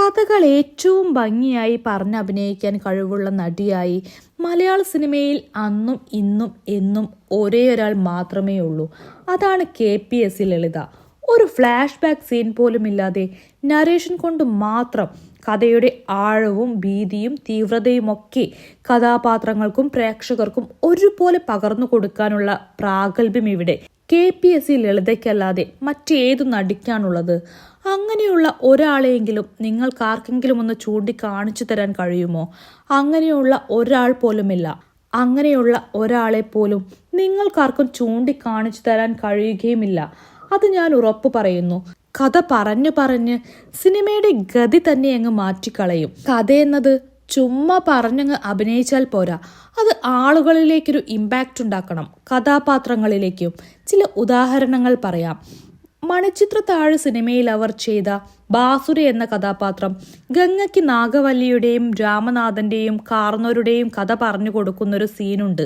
കഥകൾ ഏറ്റവും ഭംഗിയായി അഭിനയിക്കാൻ കഴിവുള്ള നടിയായി മലയാള സിനിമയിൽ അന്നും ഇന്നും എന്നും ഒരേ ഒരാൾ മാത്രമേ ഉള്ളൂ. അതാണ് KPSC ലളിത. ഒരു ഫ്ലാഷ് ബാക്ക് സീൻ പോലും ഇല്ലാതെ നരേഷൻ കൊണ്ട് മാത്രം കഥയുടെ ആഴവും ഭീതിയും തീവ്രതയും ഒക്കെ കഥാപാത്രങ്ങൾക്കും പ്രേക്ഷകർക്കും ഒരുപോലെ പകർന്നു കൊടുക്കാനുള്ള പ്രാഗൽഭ്യം ഇവിടെ KPSC ലളിതയ്ക്കല്ലാതെ മറ്റേതു നടിക്കാനുള്ളത്? അങ്ങനെയുള്ള ഒരാളെയെങ്കിലും നിങ്ങൾക്കാർക്കെങ്കിലും ഒന്ന് ചൂണ്ടിക്കാണിച്ചു തരാൻ കഴിയുമോ? അങ്ങനെയുള്ള ഒരാൾ പോലുമില്ല. അങ്ങനെയുള്ള ഒരാളെ പോലും നിങ്ങൾക്കാർക്കും ചൂണ്ടിക്കാണിച്ചു തരാൻ കഴിയുകയുമില്ല. അത് ഞാൻ ഉറപ്പു പറയുന്നു. കഥ പറഞ്ഞ് സിനിമയുടെ ഗതി തന്നെ അങ്ങ് മാറ്റിക്കളയും. കഥയെന്നത് ചുമ്മാ പറഞ്ഞങ്ങ് അഭിനയിച്ചാൽ പോരാ, അത് ആളുകളിലേക്കൊരു ഇമ്പാക്റ്റ് ഉണ്ടാക്കണം, കഥാപാത്രങ്ങളിലേക്കും. ചില ഉദാഹരണങ്ങൾ പറയാം. മണിച്ചിത്രത്താഴ് സിനിമയിൽ അവർ ചെയ്ത ബാസുര എന്ന കഥാപാത്രം ഗംഗയ്ക്ക് നാഗവല്ലിയുടെയും രാമനാഥന്റെയും കാർന്നോരുടെയും കഥ പറഞ്ഞു കൊടുക്കുന്നൊരു സീനുണ്ട്.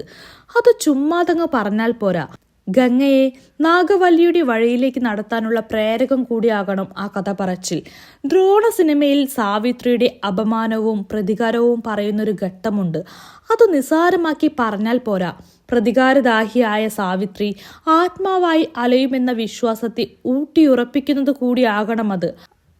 അത് ചുമ്മാതങ്ങ് പറഞ്ഞാൽ പോരാ, ഗംഗയെ നാഗവല്ലിയുടെ വഴിയിലേക്ക് നടത്താനുള്ള പ്രേരകം കൂടിയാകണം ആ കഥ പറച്ചിൽ. ദ്രോണ സിനിമയിൽ സാവിത്രിയുടെ അപമാനവും പ്രതികാരവും പറയുന്നൊരു ഘട്ടമുണ്ട്. അത് നിസ്സാരമാക്കി പറഞ്ഞാൽ പോരാ, പ്രതികാരദാഹിയായ സാവിത്രി ആത്മാവായി അലയുമെന്ന വിശ്വാസത്തെ ഊട്ടിയുറപ്പിക്കുന്നത് കൂടിയാകണം അത്.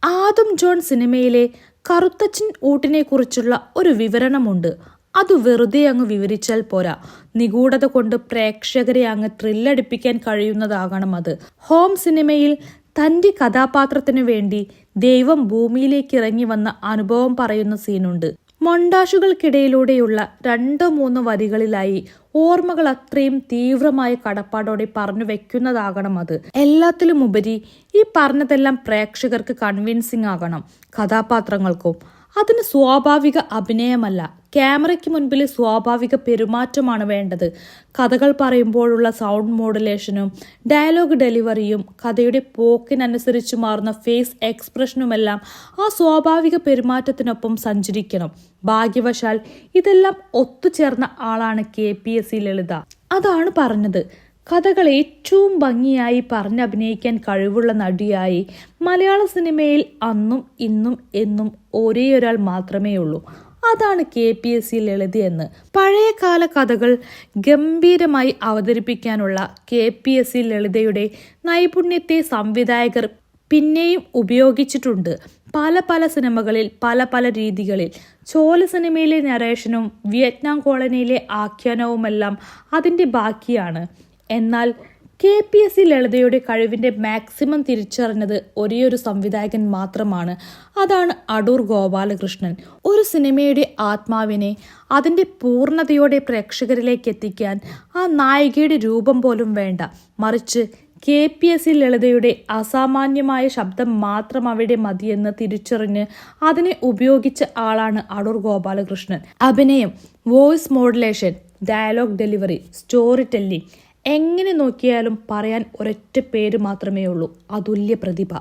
ആദം ജോൺ സിനിമയിലെ കറുത്തച്ഛൻ ഊട്ടിനെ കുറിച്ചുള്ള ഒരു വിവരണമുണ്ട്. അത് വെറുതെ അങ്ങ് വിവരിച്ചാൽ പോരാ, നിഗൂഢത കൊണ്ട് പ്രേക്ഷകരെ അങ്ങ് ത്രില്ലടിപ്പിക്കാൻ കഴിയുന്നതാകണം അത്. ഹോം സിനിമയിൽ തന്റെ കഥാപാത്രത്തിനു വേണ്ടി ദൈവം ഭൂമിയിലേക്ക് ഇറങ്ങി വന്ന അനുഭവം പറയുന്ന സീനുണ്ട്. മൊണ്ടാഷുകൾക്കിടയിലൂടെയുള്ള 2-3 വരികളിലായി ഓർമ്മകൾ അത്രയും തീവ്രമായ കടപ്പാടോടെ പറഞ്ഞു വെക്കുന്നതാകണം അത്. എല്ലാത്തിലും ഉപരി ഈ പറഞ്ഞതെല്ലാം പ്രേക്ഷകർക്ക് കൺവിൻസിംഗ് ആകണം, കഥാപാത്രങ്ങൾക്കും. അതിന് സ്വാഭാവിക അഭിനയമല്ല, ക്യാമറയ്ക്ക് മുൻപിൽ സ്വാഭാവിക പെരുമാറ്റമാണ് വേണ്ടത്. കഥകൾ പറയുമ്പോഴുള്ള സൗണ്ട് മോഡുലേഷനും ഡയലോഗ് ഡെലിവറിയും കഥയുടെ പോക്കിനനുസരിച്ച് മാറുന്ന ഫേസ് എക്സ്പ്രഷനുമെല്ലാം ആ സ്വാഭാവിക പെരുമാറ്റത്തിനൊപ്പം സഞ്ചരിക്കണം. ഭാഗ്യവശാൽ ഇതെല്ലാം ഒത്തുചേർന്ന ആളാണ് KPSC ലളിത. അതാണ് പറഞ്ഞത്. കഥകൾ ഏറ്റവും ഭംഗിയായി അഭിനയിക്കാൻ കഴിവുള്ള നടിയായി മലയാള സിനിമയിൽ അന്നും ഇന്നും എന്നും ഒരേ ഒരാൾ മാത്രമേ ഉള്ളൂ. അതാണ് KPSC ലളിതയെന്ന്. പഴയകാല കഥകൾ ഗംഭീരമായി അവതരിപ്പിക്കാനുള്ള KPSC ലളിതയുടെ നൈപുണ്യത്തെ സംവിധായകർ പിന്നെയും ഉപയോഗിച്ചിട്ടുണ്ട്. പല സിനിമകളിൽ പല രീതികളിൽ. ചോല സിനിമയിലെ നരേഷനും വിയറ്റ്നാം കോളനിയിലെ ആഖ്യാനവുമെല്ലാം അതിന്റെ ബാക്കിയാണ്. എന്നാൽ KPSC ലളിതയുടെ കഴിവിന്റെ മാക്സിമം തിരിച്ചറിഞ്ഞത് ഒരേയൊരു സംവിധായകൻ മാത്രമാണ്. അതാണ് അടൂർ ഗോപാലകൃഷ്ണൻ. ഒരു സിനിമയുടെ ആത്മാവിനെ അതിന്റെ പൂർണ്ണതയോടെ പ്രേക്ഷകരിലേക്ക് എത്തിക്കാൻ ആ നായികയുടെ രൂപം പോലും വേണ്ട, മറിച്ച് KPSC ലളിതയുടെ അസാമാന്യമായ ശബ്ദം മാത്രം അവിടെ മതിയെന്ന് തിരിച്ചറിഞ്ഞ് അതിനെ ഉപയോഗിച്ച ആളാണ് അടൂർ ഗോപാലകൃഷ്ണൻ. അഭിനയം, voice modulation, dialogue delivery, story telling, എങ്ങനെ നോക്കിയാലും പറയാൻ ഒരൊറ്റ പേര് മാത്രമേ ഉള്ളൂ: അതുല്യ പ്രതിഭ.